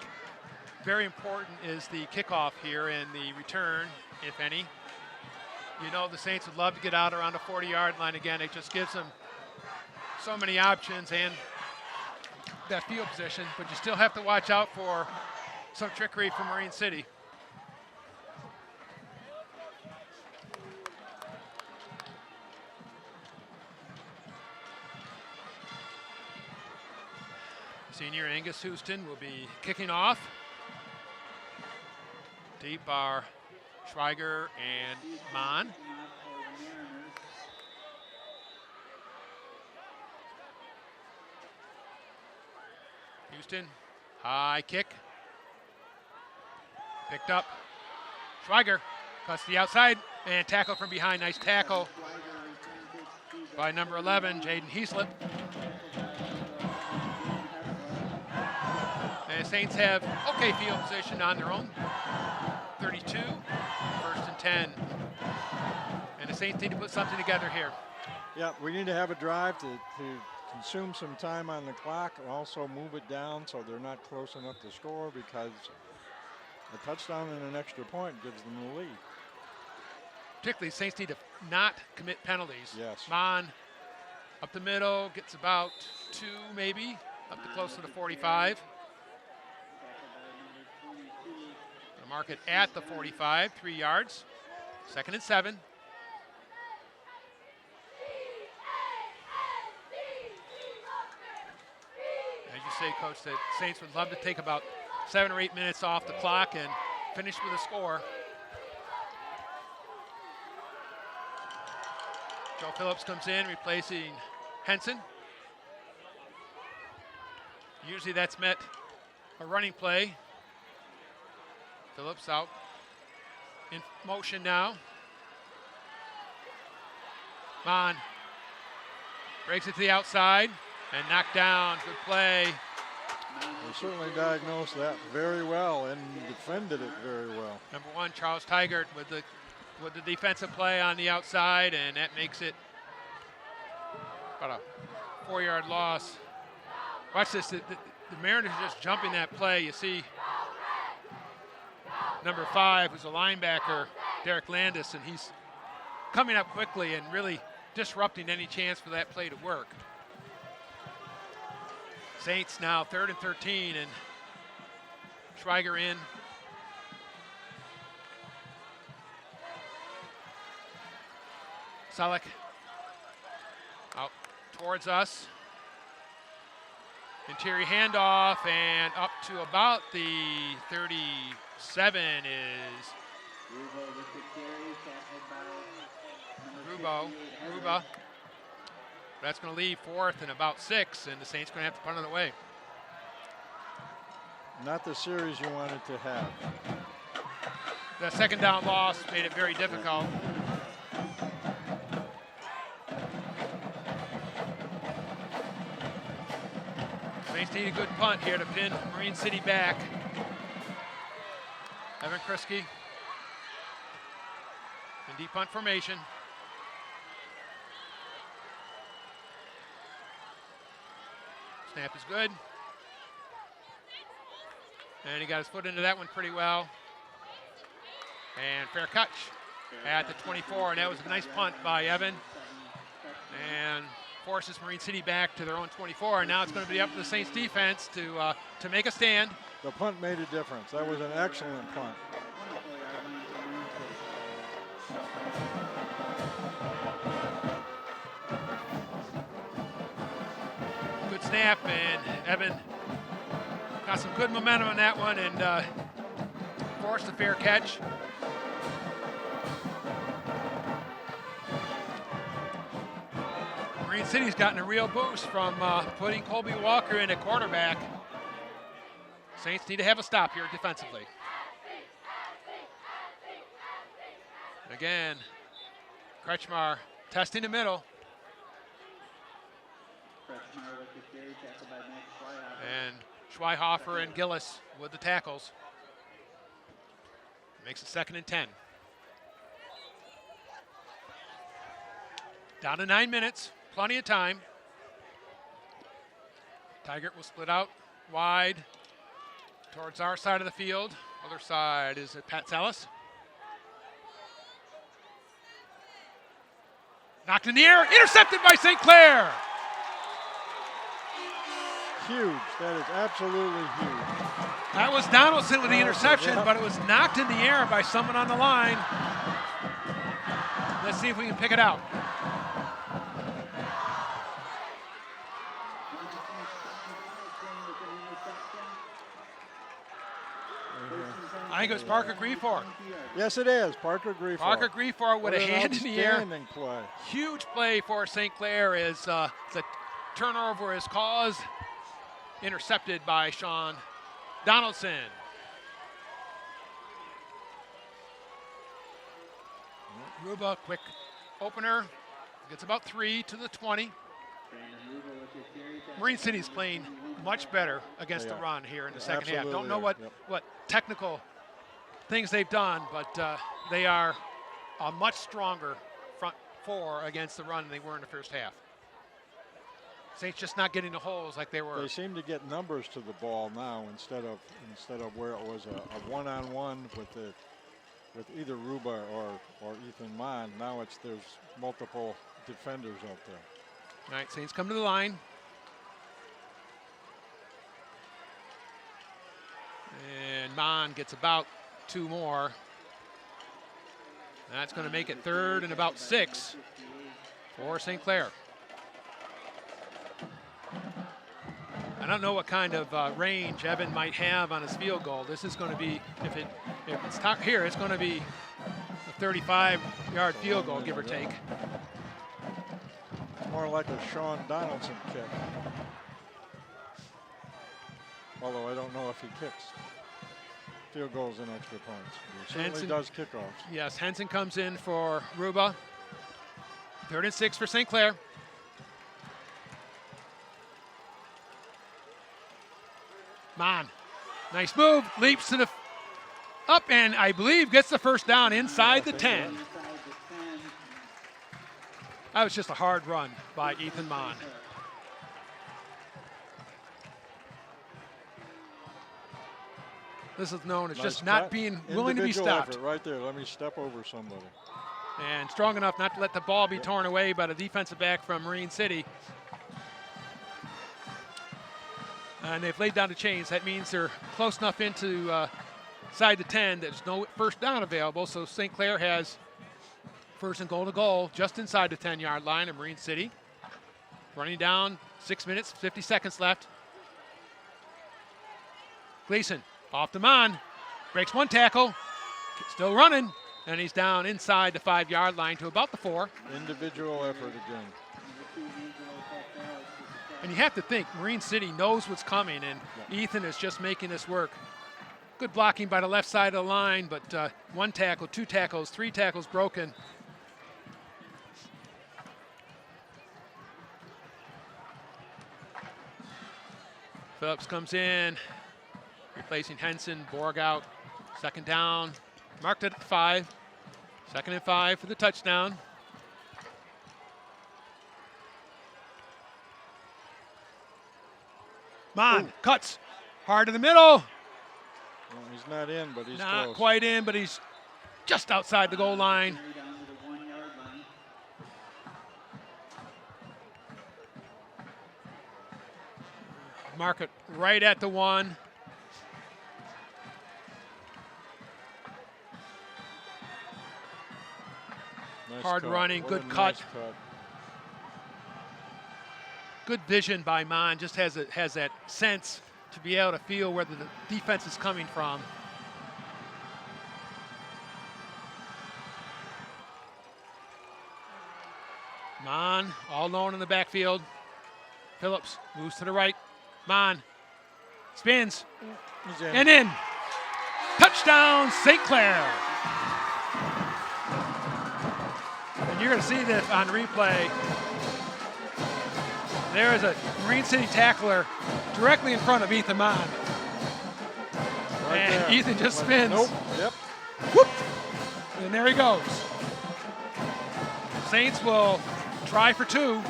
very important is the kickoff here and the return, if any. You know the Saints would love to get out around the 40-yard line again. It just gives them so many options and that field position, but you still have to watch out for some trickery from Marine City. Senior Angus Houston will be kicking off. Deep are Schweiger and Mon. Houston, high kick. Picked up. Schweiger cuts the outside and tackle from behind. Nice tackle by number 11, Jaden Heaslip. And the Saints have okay field position on their own. 32, 1st and 10. And the Saints need to put something together here. Yeah, we need to have a drive to consume some time on the clock and also move it down so they're not close enough to score, because a touchdown and an extra point gives them the lead. Particularly, Saints need to not commit penalties. Yes. Mon up the middle, gets about 2 maybe, up to close to the 45. Gonna mark it at the 45, 3 yards. 2nd and 7. As you say, Coach, that Saints would love to take about 7 or 8 minutes off the clock and finish with a score. Joe Phillips comes in, replacing Henson. Usually that's met a running play. Phillips out in motion now. Mon breaks it to the outside and knocked down. Good play. They certainly diagnosed that very well and defended it very well. Number 1, Charles Tigert with the defensive play on the outside, and that makes it about a 4-yard loss. Watch this, the Mariners are just jumping that play. You see number 5, who's a linebacker, Derek Landis, and he's coming up quickly and really disrupting any chance for that play to work. Saints now 3rd and 13, and Schweiger in. Selleck out towards us. Interior handoff, and up to about the 37 is Ruba. That's going to leave 4th and about 6, and the Saints going to have to punt it away. Not the series you wanted to have. The 2nd down loss made it very difficult. Saints need a good punt here to pin Marine City back. Evan Kriske in deep punt formation. Snap is good. And he got his foot into that one pretty well. And fair catch at the 24, and that was a nice punt by Evan. And forces Marine City back to their own 24, and now it's going to be up to the Saints defense to make a stand. The punt made a difference. That was an excellent punt. Good snap, and Evan got some good momentum on that one and forced a fair catch. Marine City's gotten a real boost from putting Colby Walker in at quarterback. Saints need to have a stop here defensively. Again, Kretschmar testing the middle. And Schweihofer and Gillis with the tackles. Makes it 2nd and 10. Down to 9 minutes, plenty of time. Tigert will split out wide towards our side of the field. Other side is Pat Salas. Knocked in the air, intercepted by St. Clair. Huge. That is absolutely huge. That was Donaldson with the interception, but it was knocked in the air by someone on the line. Let's see if we can pick it out. I think it was Parker Griefor. Yes, it is. Parker Griefor. Parker Griefor with a hand in the air. Outstanding play. Huge play for St. Clair as the turnover is caused. Intercepted by Sean Donaldson. Ruba, quick opener. Gets about 3 to the 20. Marine City's playing much better against the run here in the second half. Don't know what technical things they've done, but they are a much stronger front four against the run than they were in the first half. Saints just not getting the holes like they were. They seem to get numbers to the ball now instead of where it was a one-on-one with either Ruba or Ethan Mon. Now there's multiple defenders out there. All right, Saints come to the line. And Mon gets about 2 more. That's going to make it 3rd and about 6 for St. Clair. I don't know what kind of range Evan might have on his field goal. This is going to be, if it's here, it's going to be a 35-yard field goal, give or take. More like a Sean Donaldson kick. Although I don't know if he kicks field goals and extra points. He certainly does kickoffs. Yes, Henson comes in for Ruba. 3rd and 6 for St. Clair. Mon, nice move, leaps to the up, and I believe gets the first down inside the 10. That was just a hard run by Ethan Mon. This is known as just not being willing to be stopped. Effort right there. Let me step over somebody. And strong enough not to let the ball be torn away by the defensive back from Marine City. And they've laid down the chains. That means they're close enough into side the 10. There's no first down available, so St. Clair has 1st and goal to goal just inside the 10-yard line of Marine City. Running down, 6 minutes, 50 seconds left. Gleason off the Mon, breaks 1 tackle, still running, and he's down inside the 5-yard line to about the 4. Individual effort again. And you have to think, Marine City knows what's coming, and Ethan is just making this work. Good blocking by the left side of the line, but 1 tackle, 2 tackles, 3 tackles broken. Phillips comes in, replacing Henson. Borg out. Second down. Marked it at 5. 2nd and 5 for the touchdown. Mon cuts hard in the middle. Well, he's not in, but he's Not close. quite in, but he's just outside the goal line. Mark it right at the 1. Nice Hard cut. running, What good a cut. nice cut. Good vision by Mon. Just has that sense to be able to feel where the defense is coming from. Mon all alone in the backfield. Phillips moves to the right. Mon spins He's in. and in. Touchdown, St. Clair. And you're going to see this on replay. There is a Marine City tackler directly in front of Ethan Mon. Right And there. Ethan just spins. Nope. Yep. Whoop! And there he goes. Saints will try for 2.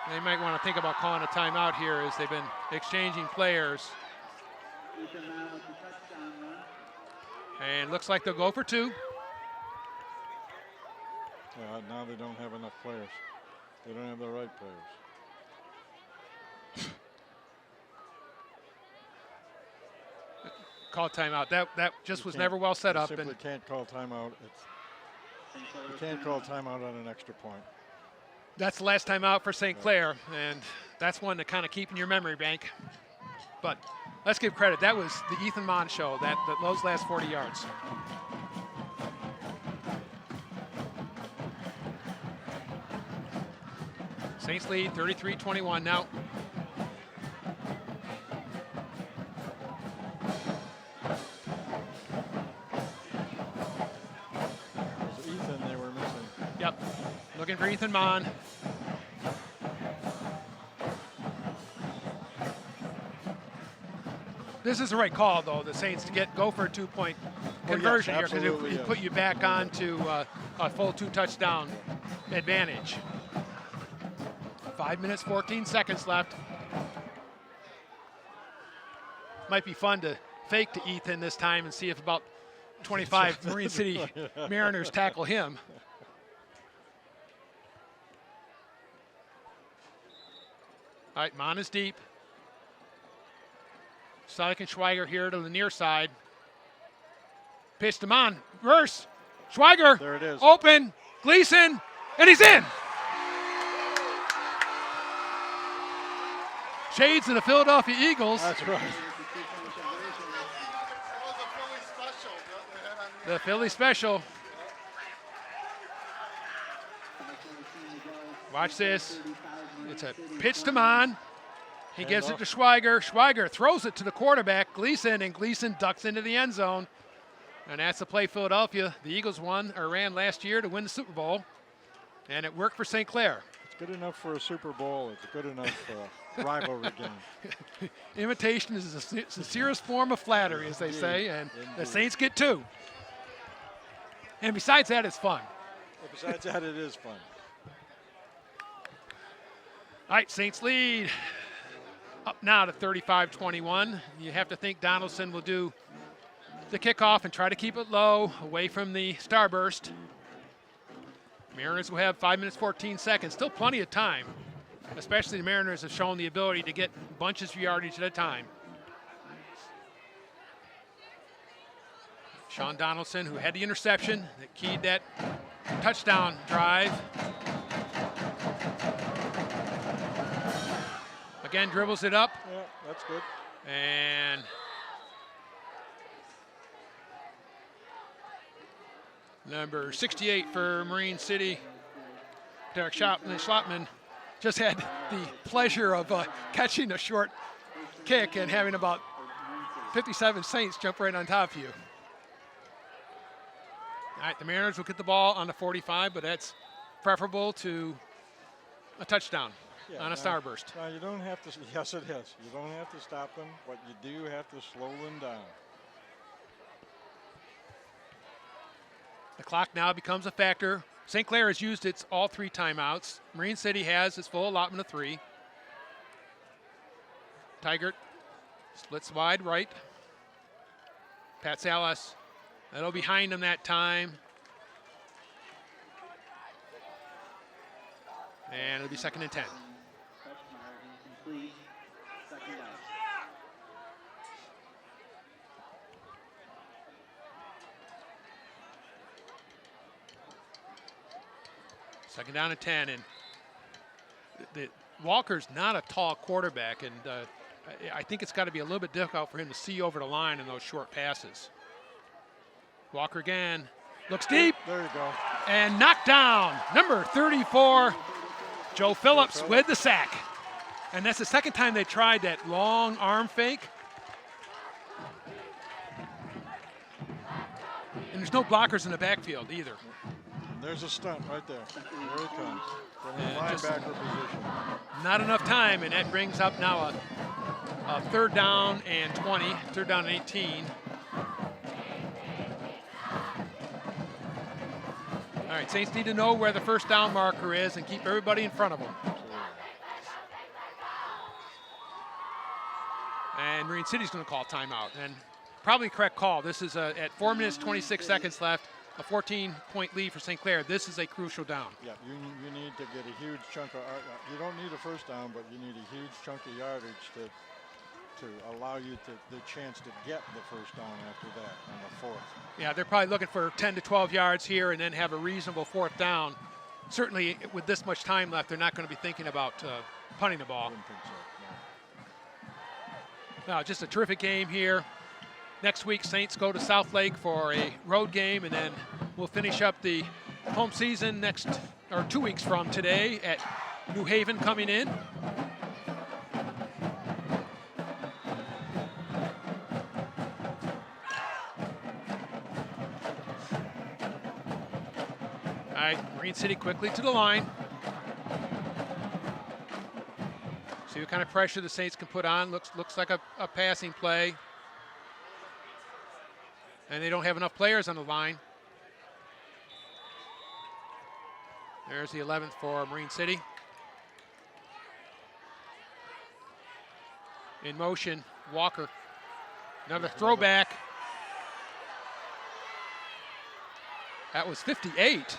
They might want to think about calling a timeout here as they've been exchanging players. And looks like they'll go for 2. Now they don't have enough players. They don't have the right players. Call timeout. That just was You never well set you up. Simply And can't call timeout. You can't call timeout on an extra point. that's the last time out for St. Clair, and that's one to kind of keep in your memory bank. But let's give credit. That was the Ethan Mon show, those last 40 yards. Saints lead 33-21 now. It was Ethan they were missing. Yep, looking for Ethan Mon. This is the right call, though, the Saints to go for a 2-point conversion here, because absolutely, it yes. put you back on to a full 2-touchdown advantage. 5 minutes, 14 seconds left. Might be fun to fake to Ethan this time and see if about 25 Marine City Mariners tackle him. All right, Mon is deep. Sadek and Schweiger here to the near side. Pitch to Mon. Reverse. Schweiger. There it is. Open. Gleason. And he's in. Shades of the Philadelphia Eagles. That's right. The Philly special. Watch this. It's a pitch to Mon. He gives it to Schweiger. Schweiger throws it to the quarterback, Gleason, and Gleason ducks into the end zone. And that's the play Philadelphia. The Eagles ran last year to win the Super Bowl. And it worked for St. Clair. It's good enough for a Super Bowl. It's good enough for a rivalry game. Imitation is the sincerest form of flattery, as they say, and the Saints get 2. And besides that, it's fun. But besides that, it is fun. All right, Saints lead up now to 35-21. You have to think Donaldson will do the kickoff and try to keep it low, away from the starburst. Mariners will have 5 minutes, 14 seconds. Still plenty of time, especially the Mariners have shown the ability to get bunches of yardage at a time. Sean Donaldson, who had the interception that keyed that touchdown drive. Again, dribbles it up. Yeah, that's good. And number 68 for Marine City, Derek Schlottman, just had the pleasure of catching a short kick and having about 57 Saints jump right on top of you. All right, the Mariners will get the ball on the 45, but that's preferable to a touchdown on a now- starburst. Now you don't have to. Yes, it is. You don't have to stop them, but you do have to slow them down. The clock now becomes a factor. St. Clair has used its all 3 timeouts. Marine City has its full allotment of 3. Tigert splits wide right. Pat Salas, a little behind him that time. And it'll be 2nd and 10. Second down and 10, and Walker's not a tall quarterback, and I think it's got to be a little bit difficult for him to see over the line in those short passes. Walker again, looks deep. There you go. And knocked down. Number 34, Joe Phillips with the sack. And that's the second time they tried that long arm fake. And there's no blockers in the backfield either. There's a stunt right there. There it comes. From the And just linebacker position. not enough time, and that brings up now a 3rd down and 20, 3rd down and 18. All right, Saints need to know where the 1st down marker is and keep everybody in front of them. And Marine City's going to call timeout, and probably correct call. This is at 4 minutes, 26 seconds left, a 14-point lead for St. Clair. This is a crucial down. Yeah, you need to get a huge chunk of. You don't need a 1st down, but you need a huge chunk of yardage to allow you the chance to get the 1st down after that on the 4th. Yeah, they're probably looking for 10 to 12 yards here and then have a reasonable 4th down. Certainly, with this much time left, they're not going to be thinking about punting the I ball. wouldn't think so. Now, just a terrific game here. Next week, Saints go to South Lake for a road game, and then we'll finish up the home season 2 weeks from today at New Haven coming in. All right, Marine City quickly to the line. See what kind of pressure the Saints can put on. Looks like a passing play. And they don't have enough players on the line. There's the 11th for Marine City. In motion, Walker. Another throwback. That was 58.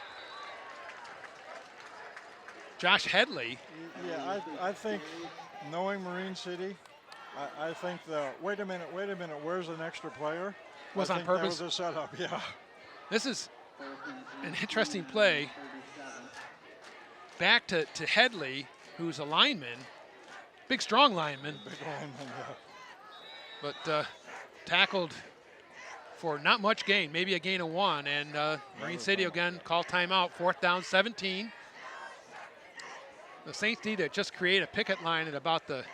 Josh Headley. Yeah, I think knowing Marine City, I think wait a minute, where's an extra player? Was I on think purpose. That was a setup, yeah. This is an interesting play. Back to Headley, who's a lineman, big strong lineman, Big lineman, yeah. but tackled for not much gain, maybe a gain of 1. And Marine City again call timeout, 4th down, 17. The Saints need to just create a picket line at about the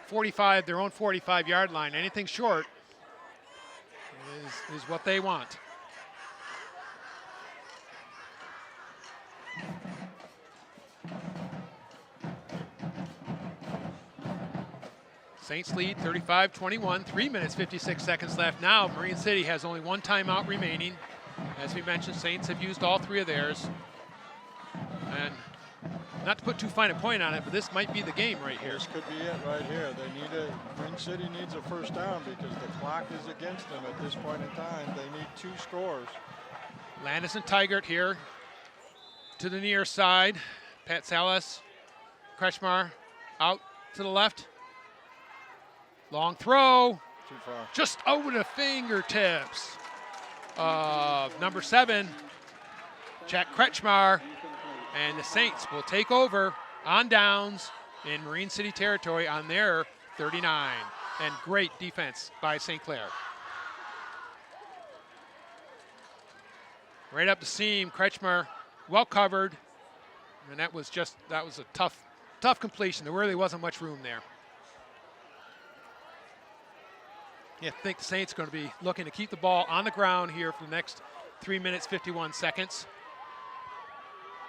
45, their own 45-yard line. Anything short is what they want. Saints lead 35-21, 3 minutes, 56 seconds left. Now Marine City has only 1 timeout remaining. As we mentioned, Saints have used all 3 of theirs. And not to put too fine a point on it, but this might be the game right here. This could be it right here. Marine City needs a 1st down because the clock is against them at this point in time. They need 2 scores. Landis and Tigert here to the near side. Pat Salas, Kretschmar out to the left. Long throw, Too far. just over the fingertips of number 7, Jack Kretschmar. And the Saints will take over on downs in Marine City territory on their 39. And great defense by St. Clair. Right up the seam, Kretschmar well covered. And that was a tough completion. There really wasn't much room there. Yeah, I think the Saints are going to be looking to keep the ball on the ground here for the next 3 minutes, 51 seconds.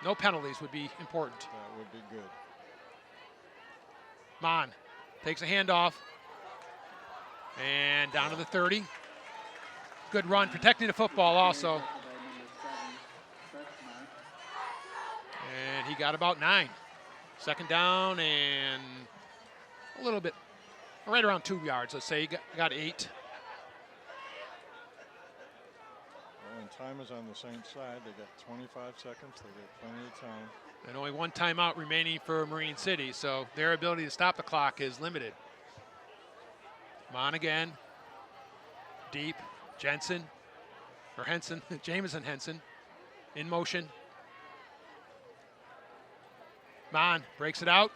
No penalties would be important. That would be good. Mon takes a handoff. And down to the 30. Good run, protecting the football also. And he got about 9. Second down and a little bit, right around 2 yards, let's say. He got 8. Well, and time is on the Saints side. They got 25 seconds. They got plenty of time. And only 1 timeout remaining for Marine City, so their ability to stop the clock is limited. Mon again. Deep. Jensen. Or Henson. Jamison Henson. In motion. Mon breaks it out.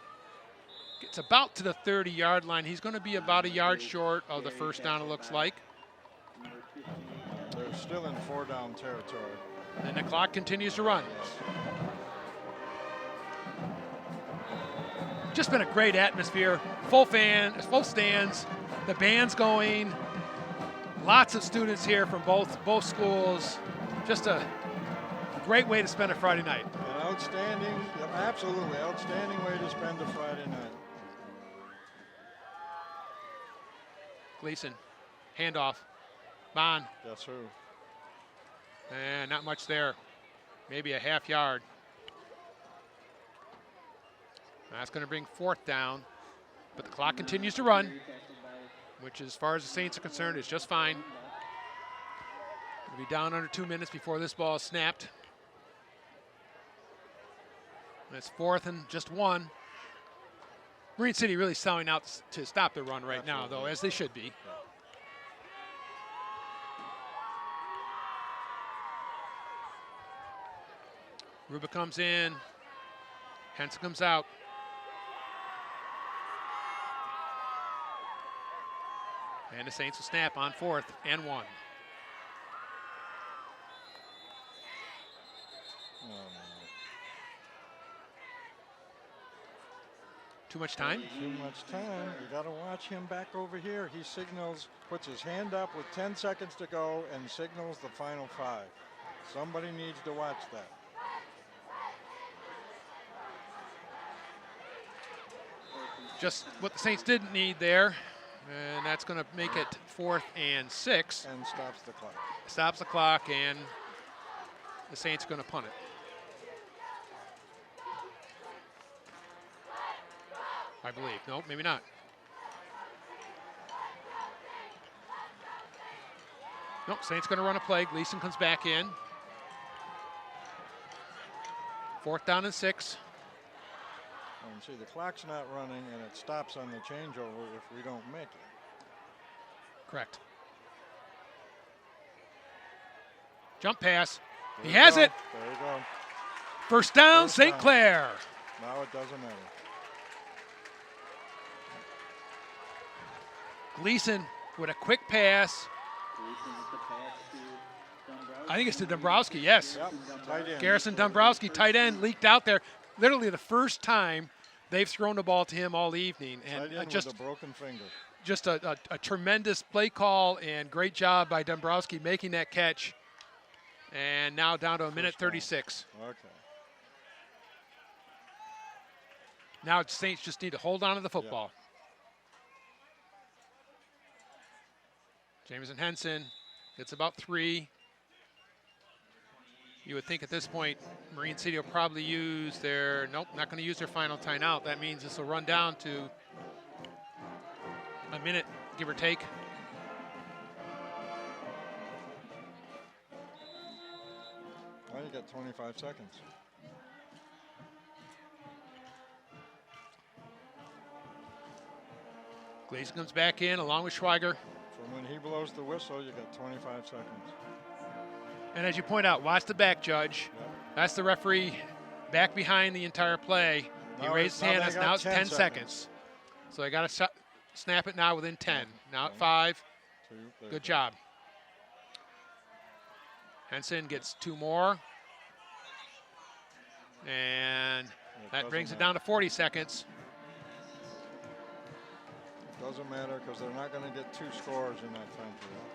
Gets about to the 30-yard line. He's going to be about a yard short of the first down, it looks like. They're still in 4-down territory. And the clock continues to run. Just been a great atmosphere. Full stands. The band's going. Lots of students here from both schools. Just a great way to spend a Friday night. An outstanding, absolutely outstanding way to spend a Friday night. Gleason, handoff. Bond. That's who. And not much there. Maybe a half yard. That's going to bring 4th down. But the clock continues to run, which as far as the Saints are concerned is just fine. We'll be down under 2 minutes before this ball is snapped. And it's 4th and just 1. Marine City really selling out to stop the run right now, though, as they should be. Ruba comes in. Henson comes out. And the Saints will snap on 4th and 1. Too much time? Too much time. You got to watch him back over here. He signals, puts his hand up with 10 seconds to go and signals the final 5. Somebody needs to watch that. Just what the Saints didn't need there. And that's going to make it 4th and 6. And stops the clock. Stops the clock, and the Saints are going to punt it. I believe. No, maybe not. Nope, Saints going to run a play. Gleason comes back in. 4th down and 6. And see, the clock's not running, and it stops on the changeover if we don't make it. Correct. Jump pass. He has it. There you go. First down, First St. down. Clair. Now it doesn't matter. Gleason with a quick pass. I think it's to Dombrowski, yes. Yep, tight end. Garrison Dombrowski, tight end, leaked out there. Literally the first time they've thrown the ball to him all evening. And Tight end just with a broken finger. Just a tremendous play call and great job by Dombrowski making that catch. And now down to a minute 36. Okay. Now Saints just need to hold on to the football. Jameson Henson gets about 3. You would think at this point, Marine City will probably use their, nope, not going to use their final timeout. That means this will run down to a minute, give or take. Well, you got 25 seconds. Gleason comes back in along with Schweiger. From when he blows the whistle, you got 25 seconds. And as you point out, watch the back, Judge. Yep. That's the referee back behind the entire play. He Now raised his hand. they got Now it's 10 seconds. So they got to snap it now within 10. Now at 5. 2, Good job. Henson gets 2 more. And that brings it down to 40 seconds. Doesn't matter because they're not going to get 2 scores in that time period.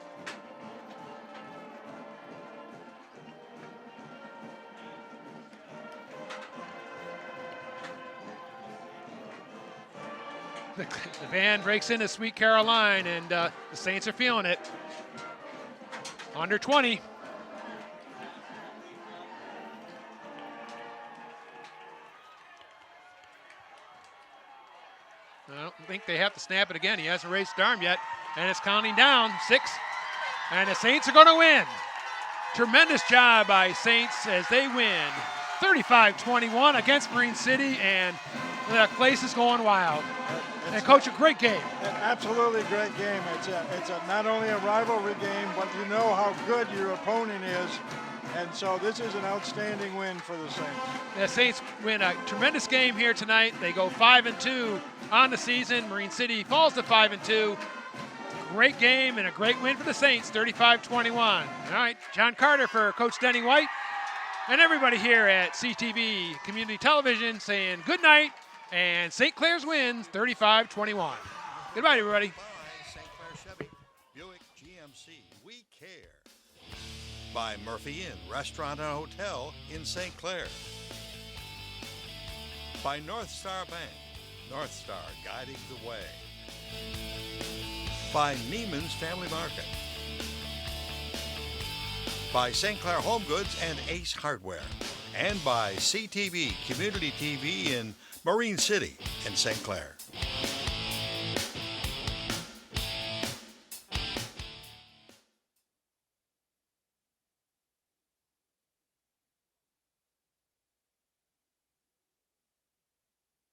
The van breaks into Sweet Caroline, and the Saints are feeling it. Under 20. I don't think they have to snap it again. He hasn't raised his arm yet, and it's counting down. 6, and the Saints are going to win. Tremendous job by Saints as they win 35-21 against Marine City, and the place is going wild. And Coach, a great game. Absolutely great game. It's not only a rivalry game, but you know how good your opponent is. And so this is an outstanding win for the Saints. The Saints win a tremendous game here tonight. They go 5-2 on the season. Marine City falls to 5-2. Great game and a great win for the Saints, 35-21. All right, John Carter for Coach Denny White and everybody here at CTV Community Television saying good night, and St. Clair's wins 35-21. Goodbye, everybody. Bye, St. Clair Chevy, Buick GMC, we care. By Murphy Inn Restaurant and Hotel in St. Clair. By North Star Bank, North Star guiding the way. By Neiman's Family Market. By St. Clair Home Goods and Ace Hardware. And by CTV Community TV in Marine City and St. Clair.